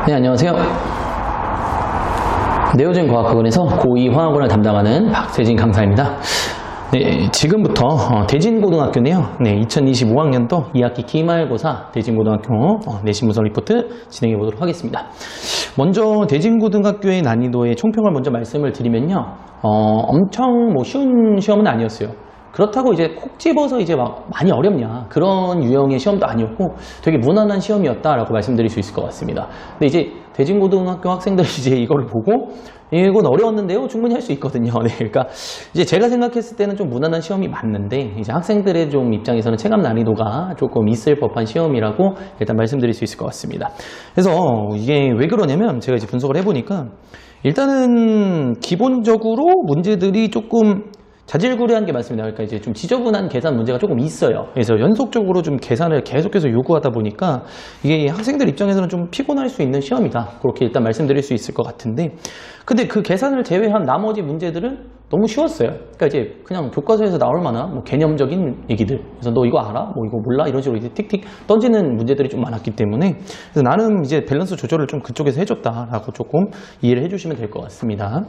네, 안녕하세요. 네오젠 과학학원에서 고2 화학원을 담당하는 박세진 강사입니다. 네, 지금부터 대진고등학교네요. 네, 2025학년도 2학기 기말고사 대진고등학교 내신 문서 리포트 진행해 보도록 하겠습니다. 먼저 대진고등학교의 난이도의 총평을 먼저 말씀을 드리면요. 엄청 쉬운 시험은 아니었어요. 그렇다고 이제 콕 집어서 이제 막 많이 어렵냐 그런 유형의 시험도 아니었고 되게 무난한 시험이었다라고 말씀드릴 수 있을 것 같습니다. 근데 이제 대진고등학교 학생들이 이제 이거를 보고 이건 어려웠는데요, 충분히 할 수 있거든요. 네, 그러니까 이제 제가 생각했을 때는 좀 무난한 시험이 맞는데 이제 학생들의 좀 입장에서는 체감 난이도가 조금 있을 법한 시험이라고 일단 말씀드릴 수 있을 것 같습니다. 그래서 이게 왜 그러냐면 제가 이제 분석을 해보니까 일단은 기본적으로 문제들이 조금 자질구레한 게 맞습니다. 그러니까 이제 좀 지저분한 계산 문제가 조금 있어요. 그래서 연속적으로 좀 계산을 계속해서 요구하다 보니까 이게 학생들 입장에서는 좀 피곤할 수 있는 시험이다. 그렇게 일단 말씀드릴 수 있을 것 같은데, 근데 그 계산을 제외한 나머지 문제들은 너무 쉬웠어요. 그러니까 이제 그냥 교과서에서 나올 만한 뭐 개념적인 얘기들. 그래서 너 이거 알아? 뭐 이거 몰라? 이런 식으로 이제 틱틱 던지는 문제들이 좀 많았기 때문에 그래서 나름 이제 밸런스 조절을 좀 그쪽에서 해줬다라고 조금 이해를 해주시면 될 것 같습니다.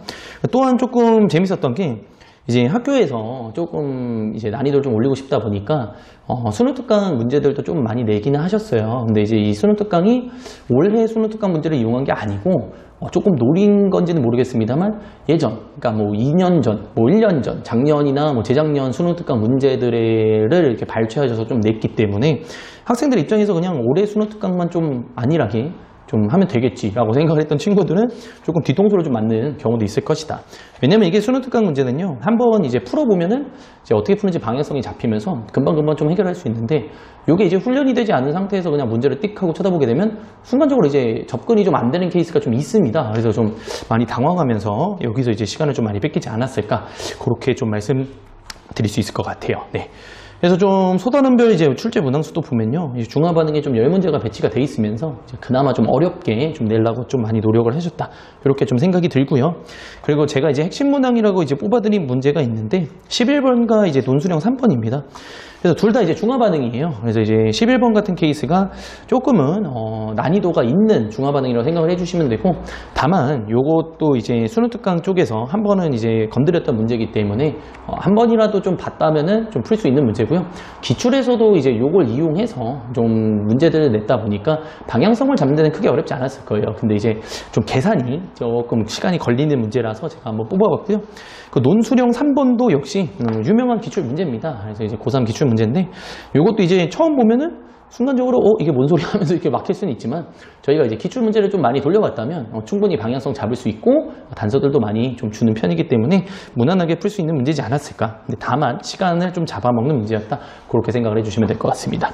또한 조금 재밌었던 게 이제 학교에서 조금 이제 난이도를 좀 올리고 싶다 보니까 수능특강 문제들도 좀 많이 내기는 하셨어요. 근데 이제 이 수능특강이 올해 수능특강 문제를 이용한 게 아니고 조금 노린 건지는 모르겠습니다만 예전, 그러니까 뭐 2년 전, 뭐 1년 전, 작년이나 뭐 재작년 수능특강 문제들을 이렇게 발췌하셔서 좀 냈기 때문에 학생들 입장에서 그냥 올해 수능특강만 좀 안일하게 좀 하면 되겠지라고 생각을 했던 친구들은 조금 뒤통수를 좀 맞는 경우도 있을 것이다. 왜냐면 이게 수능특강 문제는요, 한번 이제 풀어보면은 이제 어떻게 푸는지 방향성이 잡히면서 금방금방 좀 해결할 수 있는데, 이게 이제 훈련이 되지 않은 상태에서 그냥 문제를 띡 하고 쳐다보게 되면 순간적으로 이제 접근이 좀 안 되는 케이스가 좀 있습니다. 그래서 좀 많이 당황하면서 여기서 이제 시간을 좀 많이 뺏기지 않았을까, 그렇게 좀 말씀드릴 수 있을 것 같아요. 네. 그래서 좀 소단원별 이제 출제 문항수도 보면요, 중화 반응에 좀 10문제가 배치가 돼 있으면서 이제 그나마 좀 어렵게 좀 내려고 좀 많이 노력을 해줬다, 이렇게 좀 생각이 들고요. 그리고 제가 이제 핵심 문항이라고 이제 뽑아드린 문제가 있는데 11번과 이제 논술형 3번입니다. 그래서 둘 다 이제 중화 반응이에요. 그래서 이제 11번 같은 케이스가 조금은 난이도가 있는 중화 반응이라고 생각을 해주시면 되고, 다만 요것도 이제 수능특강 쪽에서 한 번은 이제 건드렸던 문제이기 때문에 한 번이라도 좀 봤다면은 좀 풀 수 있는 문제고요. 기출에서도 이제 요걸 이용해서 좀 문제들을 냈다 보니까 방향성을 잡는 데는 크게 어렵지 않았을 거예요. 근데 이제 좀 계산이 조금 시간이 걸리는 문제라서 제가 한번 뽑아봤고요. 그 논술형 3번도 역시 유명한 기출 문제입니다. 그래서 이제 고3 기출 문제인데, 요것도 이제 처음 보면은 순간적으로 이게 뭔 소리 하면서 이렇게 막힐 수는 있지만, 저희가 이제 기출 문제를 좀 많이 돌려봤다면 충분히 방향성 잡을 수 있고 단서들도 많이 좀 주는 편이기 때문에 무난하게 풀 수 있는 문제지 않았을까. 근데 다만 시간을 좀 잡아먹는 문제였다, 그렇게 생각을 해주시면 될 것 같습니다.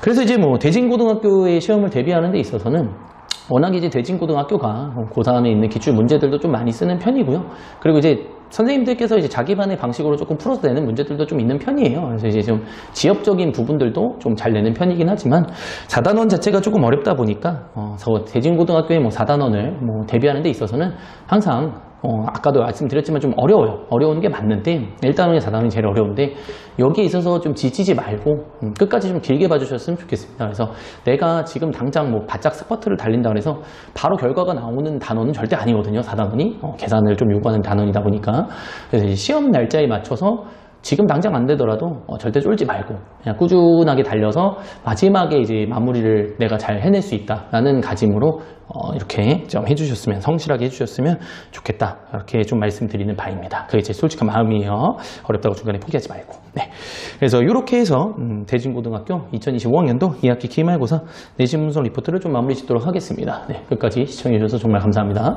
그래서 이제 뭐 대진고등학교의 시험을 대비하는 데 있어서는 워낙 이제 대진고등학교가 고3에 있는 기출 문제들도 좀 많이 쓰는 편이고요. 그리고 이제 선생님들께서 이제 자기 반의 방식으로 조금 풀어서 내는 문제들도 좀 있는 편이에요. 그래서 이제 좀 지역적인 부분들도 좀 잘 내는 편이긴 하지만 4단원 자체가 조금 어렵다 보니까 대진고등학교의 뭐 4단원을 뭐 대비하는 데 있어서는 항상 아까도 말씀드렸지만 좀 어려워요. 어려운 게 맞는데 1단원이 4단원이 제일 어려운데, 여기에 있어서 좀 지치지 말고 끝까지 좀 길게 봐주셨으면 좋겠습니다. 그래서 내가 지금 당장 뭐 바짝 스퍼트를 달린다 그래서 바로 결과가 나오는 단원은 절대 아니거든요. 4단원이 계산을 좀 요구하는 단원이다 보니까. 그래서 이제 시험 날짜에 맞춰서 지금 당장 안 되더라도 절대 쫄지 말고 그냥 꾸준하게 달려서 마지막에 이제 마무리를 내가 잘 해낼 수 있다라는 가짐으로 이렇게 좀 해주셨으면, 성실하게 해주셨으면 좋겠다, 이렇게 좀 말씀드리는 바입니다. 그게 제 솔직한 마음이에요. 어렵다고 중간에 포기하지 말고. 네. 그래서 이렇게 해서 대진고등학교 2025학년도 2학기 기말고사 내신 문서 리포트를 좀 마무리 짓도록 하겠습니다. 네. 끝까지 시청해 주셔서 정말 감사합니다.